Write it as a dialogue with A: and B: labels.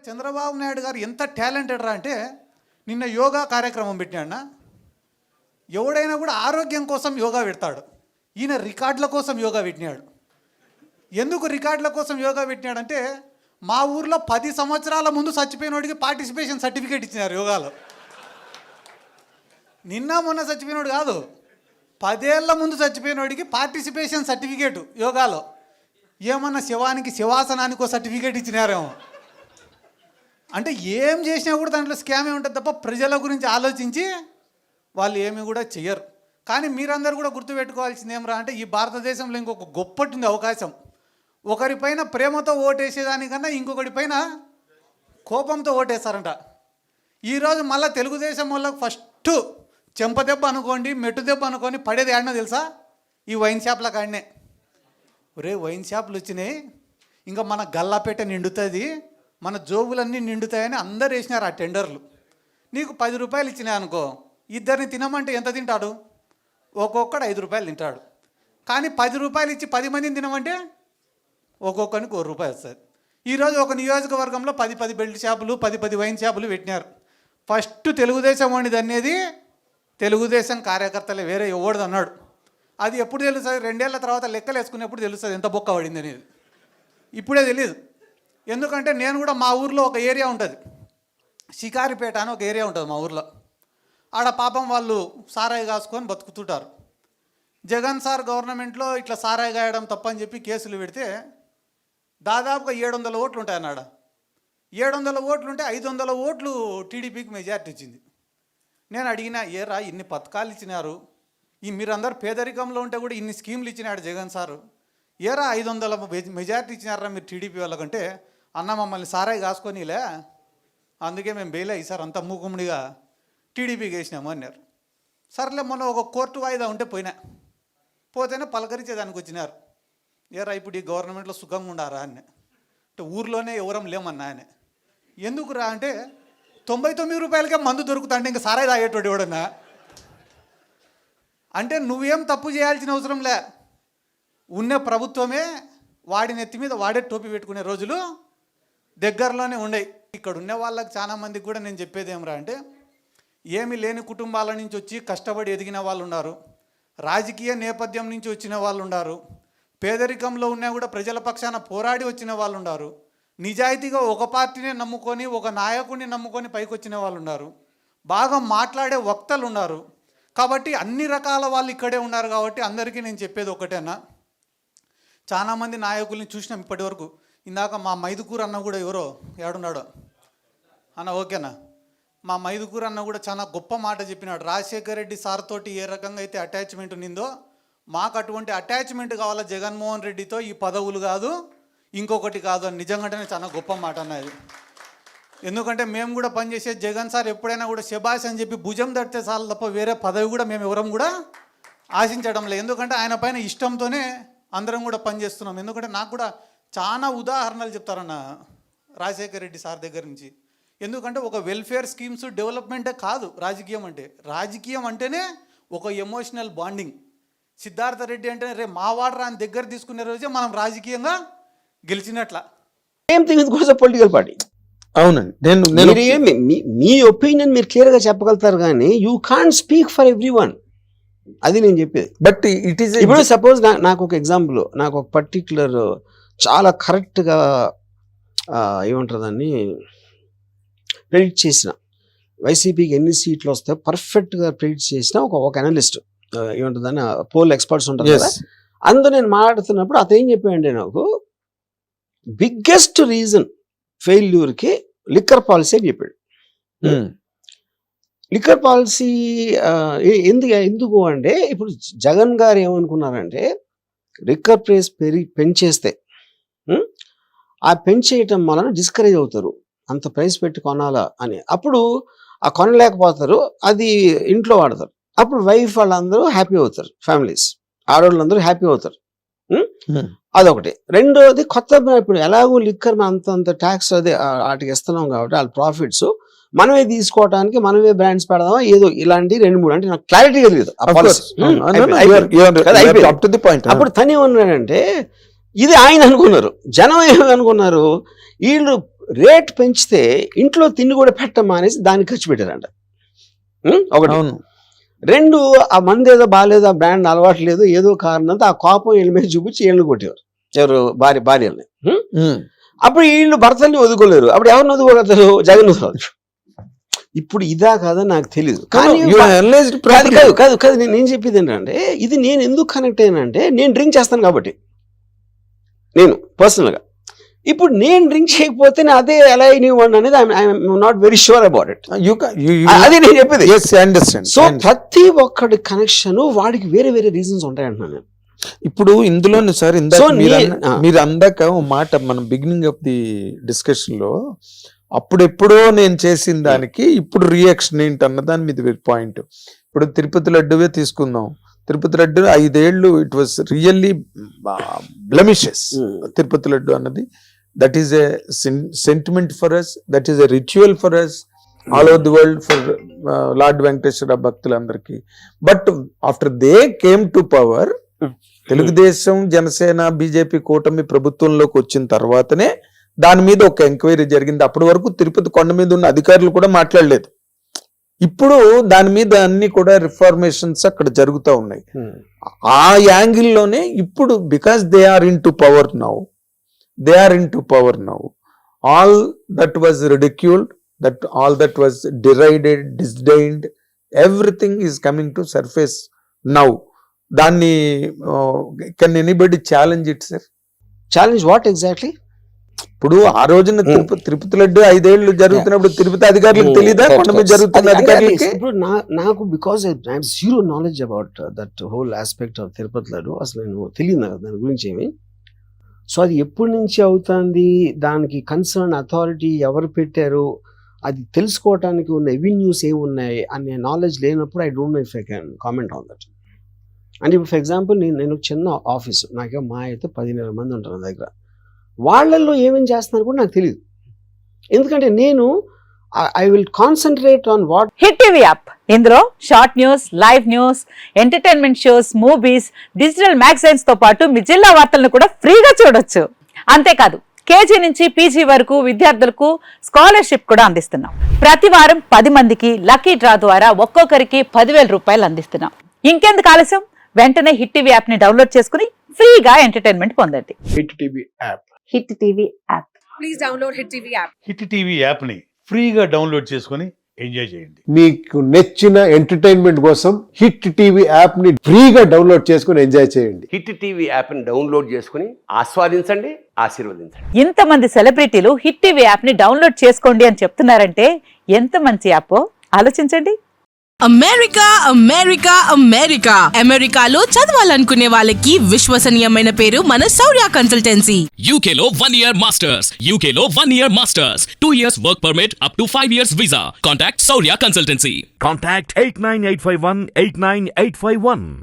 A: చంద్రబాబు నాయుడు గారు ఎంత టాలెంటెడ్ రా అంటే నిన్న యోగా కార్యక్రమం పెట్టినాడు. ఎవడైనా కూడా ఆరోగ్యం కోసం యోగా పెడతాడు, ఈయన రికార్డుల కోసం యోగా పెట్టినాడు. ఎందుకు రికార్డుల కోసం యోగా పెట్టినాడంటే మా ఊర్లో 10 సంవత్సరాల ముందు చచ్చిపోయినోడికి పార్టిసిపేషన్ సర్టిఫికేట్ ఇచ్చినారు యోగాలో. నిన్న మొన్న చచ్చిపోయినోడు కాదు, 10 ఏళ్ల ముందు చచ్చిపోయినోడికి పార్టిసిపేషన్ సర్టిఫికేట్ యోగాలో. ఏమన్నా శివానికి శివాసనానికి సర్టిఫికేట్ ఇచ్చినారేమో. అంటే ఏం చేసినా కూడా దాంట్లో స్కామే ఉంటుంది తప్ప ప్రజల గురించి ఆలోచించి వాళ్ళు ఏమి కూడా చెయ్యరు. కానీ మీరందరూ కూడా గుర్తుపెట్టుకోవాల్సింది ఏమరా అంటే ఈ భారతదేశంలో ఇంకొక గొప్పటి అవకాశం. ఒకరిపైన ప్రేమతో ఓటేసేదానికన్నా ఇంకొకటి పైన కోపంతో ఓటేస్తారంట. ఈరోజు మళ్ళీ తెలుగుదేశం వాళ్ళకి ఫస్ట్ చెంపదెబ్బ అనుకోండి, మెట్టు దెబ్బ అనుకోని పడేది ఆడినా తెలుసా? ఈ వైన్ షాప్ల కాడనే. ఒరే వైన్ షాపులు వచ్చినాయి, ఇంకా మన గల్లాపేట నిండుతుంది, మన జోబులన్నీ నిండుతాయని అందరు వేసినారు ఆ టెండర్లు. నీకు 10 రూపాయలు ఇచ్చినాయి అనుకో, ఇద్దరిని తినమంటే ఎంత తింటాడు? ఒక్కొక్కడు 5 రూపాయలు తింటాడు. కానీ 10 రూపాయలు ఇచ్చి 10 మందిని తినమంటే ఒక్కొక్కరికి 1 రూపాయి వస్తుంది. ఈరోజు ఒక నియోజకవర్గంలో 10 బెల్ట్ షాపులు, 10 వైన్ షాపులు పెట్టినారు. ఫస్ట్ తెలుగుదేశం వాడిది అనేది తెలుగుదేశం కార్యకర్తలే, వేరే ఎవడిది అన్నాడు. అది ఎప్పుడు తెలుస్తుంది? 2 ఏళ్ల తర్వాత లెక్కలు వేసుకునేప్పుడు తెలుస్తుంది ఎంత బొక్క పడింది అనేది. ఇప్పుడే తెలియదు. ఎందుకంటే నేను కూడా మా ఊర్లో ఒక ఏరియా ఉంటుంది, షికారిపేట అని ఒక ఏరియా ఉంటుంది మా ఊర్లో. ఆడ పాపం వాళ్ళు సారాయి కాసుకొని బతుకుతుంటారు. జగన్ సార్ గవర్నమెంట్లో ఇట్లా సారాయి గాయడం తప్పని చెప్పి కేసులు పెడితే దాదాపుగా 700 ఓట్లు ఉంటాయన్నాడ. 700 ఓట్లు ఉంటే 500 ఓట్లు టీడీపీకి మెజార్టీ ఇచ్చింది. నేను అడిగినా, ఏరా ఇన్ని పథకాలు ఇచ్చినారు, ఈ మీరందరూ పేదరికంలో ఉంటే కూడా ఇన్ని స్కీమ్లు ఇచ్చినాడు జగన్ సారు, ఏరా 500 మెజార్టీ ఇచ్చినారా మీరు టీడీపీ వాళ్ళకంటే, అన్న మమ్మల్ని సారాయి కాసుకొనిలే, అందుకే మేము బెయిలే ఈసారి అంతా మూకుమ్మడిగా టీడీపీకి వేసినాము అన్నారు. సర్లే మొన్న ఒక కోర్టు వాయిదా ఉంటే పోతేనే పలకరించేదానికి వచ్చినారు. ఏరా ఇప్పుడు ఈ గవర్నమెంట్లో సుఖంగా ఉండారా అని. అంటే ఊర్లోనే ఎవరం లేమన్నా ఆయన. ఎందుకు రా అంటే 99 రూపాయలకే మందు దొరుకుతా అంటే ఇంకా సారాయి తాగేటోడు ఎవడన్నా. అంటే నువ్వేం తప్పు చేయాల్సిన అవసరం లే, ఉన్న ప్రభుత్వమే వాడి నెత్తి మీద వాడే టోపీ పెట్టుకునే రోజులు దగ్గరలోనే ఉన్నాయి. ఇక్కడ ఉన్న వాళ్ళకి చాలా మందికి కూడా నేను చెప్పేది ఏమరా అంటే, ఏమీ లేని కుటుంబాల నుంచి వచ్చి కష్టపడి ఎదిగిన వాళ్ళు ఉన్నారు, రాజకీయ నేపథ్యం నుంచి వచ్చిన వాళ్ళు ఉన్నారు, పేదరికంలో ఉన్నా కూడా ప్రజల పక్షాన పోరాడి వచ్చిన వాళ్ళు ఉన్నారు, నిజాయితీగా ఒక పార్టీనే నమ్ముకొని ఒక నాయకుడిని నమ్ముకొని పైకి వచ్చిన వాళ్ళు ఉన్నారు, బాగా మాట్లాడే వక్తలు ఉన్నారు. కాబట్టి అన్ని రకాల వాళ్ళు ఇక్కడే ఉన్నారు. కాబట్టి అందరికీ నేను చెప్పేది ఒకటేనా, చాలామంది నాయకుల్ని చూసినాం ఇప్పటి వరకు. ఇందాక మా మైదుకూరు అన్న కూడా ఎవరో ఏడున్నాడో అన్న, ఓకేనా, మా మైదుకూరు అన్న కూడా చాలా గొప్ప మాట చెప్పినాడు. రాజశేఖర్ రెడ్డి సార్ తోటి ఏ రకంగా అయితే అటాచ్మెంట్ ఉన్నిందో మాకు అటువంటి అటాచ్మెంట్ కావాలా జగన్మోహన్ రెడ్డితో, ఈ పదవులు కాదు ఇంకొకటి కాదు అని. నిజంగానే చాలా గొప్ప మాట అన్నది. ఎందుకంటే మేము కూడా పనిచేసే జగన్ సార్ ఎప్పుడైనా కూడా శబాష్ అని చెప్పి భుజం తడితే చాలు తప్ప వేరే పదవి కూడా మేము ఎవరం కూడా ఆశించడం లేదు. ఎందుకంటే ఆయన పైన ఇష్టంతోనే అందరం కూడా పనిచేస్తున్నాం. ఎందుకంటే నాకు కూడా చాలా ఉదాహరణలు చెప్తారన్న రాజశేఖర రెడ్డి సార్ దగ్గర నుంచి. ఎందుకంటే ఒక వెల్ఫేర్ స్కీమ్స్ డెవలప్మెంటే కాదు రాజకీయం అంటే. రాజకీయం అంటేనే ఒక ఎమోషనల్ బాండింగ్. సిద్ధార్థ రెడ్డి అంటేనే రే మావాడు రాని దగ్గర తీసుకునే రోజే మనం రాజకీయంగా గెలిచినట్ల.
B: Same thing with political party.
C: అవునండి, మీ ఒపీనియన్ మీరు క్లియర్గా చెప్పగలుగుతారు కానీ you can't speak for everyone. అది నేను చెప్పేది.
B: బట్ ఇట్ ఈస్
C: ఇప్పుడు సపోజ్ నాకు ఒక ఎగ్జాంపుల్, నాకు ఒక పర్టిక్యులర్ చాలా కరెక్ట్గా ఏమంటారు దాన్ని ప్రెడిక్ట్ చేసిన, వైసీపీకి ఎన్ని సీట్లు వస్తాయో పర్ఫెక్ట్గా ప్రెడిక్ట్ చేసిన ఒక అనలిస్ట్, ఏమంటుంది దాన్ని పోల్ ఎక్స్పర్ట్స్ ఉంటారు కదా, అందులో నేను మాట్లాడుతున్నప్పుడు అతను ఏం చెప్పాడంటే, నాకు బిగ్గెస్ట్ రీజన్ ఫెయిల్యూర్కి లిక్కర్ పాలసీ అని చెప్పాడు. లిక్కర్ పాలసీ ఎందుకు అంటే, ఇప్పుడు జగన్ గారు ఏమనుకున్నారంటే లిక్కర్ ప్రైస్ పెంచేస్తే ఆ పెంచేయటం వలన డిస్కరేజ్ అవుతారు, అంత ప్రైస్ పెట్టి కొనాలా అని. అప్పుడు ఆ కొనలేకపోతారు, అది ఇంట్లో వాడతారు. అప్పుడు వైఫ్ వాళ్ళందరూ హ్యాపీ అవుతారు, ఫ్యామిలీస్ ఆడవాళ్ళందరూ హ్యాపీ అవుతారు. అదొకటి. రెండోది, కొత్త ఇప్పుడు ఎలాగో లిక్కర్ అంత ట్యాక్స్ అదే వాటికి ఇస్తున్నాం కాబట్టి వాళ్ళ ప్రాఫిట్స్ మనమే తీసుకోవడానికి మనమే బ్రాండ్స్ పెడదామా ఏదో ఇలాంటి 2-3 అంటే నాకు క్లారిటీగా తెలియదు. అప్పుడు తను ఏమన్నాడంటే, ఇది ఆయన అనుకున్నారు, జనం ఏమనుకున్నారు, వీళ్ళు రేట్ పెంచితే ఇంట్లో తిండి కూడా పెట్టమా అనేసి దానికి ఖర్చు పెట్టారంట. ఒకటి.
B: అవును.
C: 2, ఆ మంది ఏదో బాగాలేదు, ఆ బ్రాండ్ అలవాటు లేదు, ఏదో కారణంతో ఆ కోపం వీళ్ళ మీద చూపించి వీళ్ళు కొట్టేవారు, ఎవరు భార్యల్ని. అప్పుడు వీళ్ళు భర్తల్ని వదుకోలేరు, అప్పుడు ఎవరిని వదుకోగలుగుతారు? జగన్ వదుకోవచ్చు. ఇప్పుడు ఇదా కాదా నాకు తెలియదు, కానీ కాదు నేను చెప్పేది ఏంటంటే, ఇది నేను ఎందుకు కనెక్ట్ అయ్యానంటే, నేను డ్రింక్ చేస్తాను కాబట్టి, నేను పర్సనల్గా. ఇప్పుడు నేను డ్రింక్ చేయకపోతే అదే ఎలా అయినవ్వండి అనేది I'm not very sure about it. అదే నేను చెప్పేది. సో ప్రతి ఒక్కడి కనెక్షన్ వాడికి వేరే వేరే రీజన్స్ ఉంటాయంటున్నాను నేను.
B: ఇప్పుడు ఇందులోనే సార్ మీరు అందాక ఓ మాట మనం బిగినింగ్ ఆఫ్ ది డిస్కషన్ లో అప్పుడెప్పుడో నేను చేసిన దానికి ఇప్పుడు రియాక్షన్ ఏంటి అన్న దాని మీద పాయింట్. ఇప్పుడు తిరుపతి లడ్డువే తీసుకుందాం. తిరుపతి లడ్డు 5 ఏళ్ళు it was really blemishes. Tirupati laddu అన్నది that is a sentiment for us, that is a ritual for us all over the world for lord Venkateswara భక్తులందరికీ. But after they came to power, Telugu Desam, Janasena, BJP కూటమి ప్రభుత్వంలోకి వచ్చిన తర్వాతనే దాని మీద ఒక ఎంక్వైరీ జరిగింది. అప్పటి వరకు తిరుపతి కొండ మీద ఉన్న అధికారులు కూడా మాట్లాడలేదు. ఇప్పుడు దాని మీద అన్ని కూడా రిఫార్మేషన్స్ అక్కడ జరుగుతూ ఉన్నాయి. ఆ యాంగిల్లోనే ఇప్పుడు because they are in to power now, all that was ridiculed, that all that was derided, disdained, everything is coming to surface now. దాన్ని can anybody challenge it sir?
C: Challenge what exactly?
B: ఇప్పుడు ఆ రోజున తిరుపతి లడ్డు 5 ఏళ్ళు జరుగుతున్నప్పుడు తిరుపతి అధికారులకు తెలియదా కొండ మీద జరుగుతున్న అధికారులకి?
C: ఇప్పుడు నాకు because I have zero knowledge about that whole aspect of Tirupati laddu, అసలు నేను తెలియదు నాకు దాని గురించి ఏమి. సో అది ఎప్పటి నుంచి అవుతుంది, దానికి కన్సర్న్ అథారిటీ ఎవరు పెట్టారు, అది తెలుసుకోవటానికి ఉన్న ఎవెన్యూస్ ఏమున్నాయి అనే నాలెడ్జ్ లేనప్పుడు I don't know if I can comment on that. అంటే ఇప్పుడు ఫర్ ఎగ్జాంపుల్ నేను చిన్న ఆఫీసు, నాకే మా అయితే 10,000 మంది ఉంటారు నా దగ్గర, వాళ్ళల్లో ఏమేమి చేస్తున్నారు కూడా నాకు తెలియదు. ఎందుకంటే నేను I will concentrate on what.
D: Hit TV app, ఇందులో short news, live news, entertainment shows, movies, digital magazines తో పాటు మీ జిల్లా వార్తలను కూడా ఫ్రీగా చూడొచ్చు. అంతేకాదు కేజీ నుంచి పీజీ వరకు విద్యార్థులకు స్కాలర్షిప్ కూడా అందిస్తున్నాం. ప్రతి వారం 10 మందికి లక్కీ డ్రా ద్వారా ఒక్కొక్కరికి 10,000 రూపాయలు అందిస్తున్నాం. ఇంకెందుకు ఆలస్యం, వెంటనే హిట్ టీవీ యాప్ ని డౌన్లోడ్ చేసుకుని ఫ్రీగా ఎంటర్టైన్మెంట్ పొందండి.
E: Hit TV app.
D: Hit TV app.
F: Please download hit TV app.
E: Hit TV యాప్ని ఫ్రీగా డౌన్లోడ్ చేసుకొని ఎంజాయ్ చేయండి.
G: మీకు నచ్చిన ఎంటర్టైన్మెంట్ కోసం హిట్ టీవీ యాప్ ని ఫ్రీగా డౌన్లోడ్ చేసుకొని ఎంజాయ్ చేయండి.
H: హిట్ టీవీ యాప్ ని డౌన్లోడ్ చేసుకుని ఆస్వాదించండి, ఆశీర్వదించండి.
D: ఇంతమంది సెలబ్రిటీలు హిట్ టీవీ యాప్ ని డౌన్లోడ్ చేసుకోండి అని చెప్తున్నారంటే ఎంత మంచి యాప్ ఆలోచించండి.
F: అమెరికా అమెరికా అమెరికా అమెరికాలో చదవాలనుకునే వాళ్ళకి విశ్వసనీయమైన పేరు మన శౌర్య కన్సల్టెన్సీ.
I: UK లో 1 year masters, UK లో 1 year masters, 2 years work permit up to 5 years visa. Contact Saurya Consultancy.
J: Contact 89851 89851.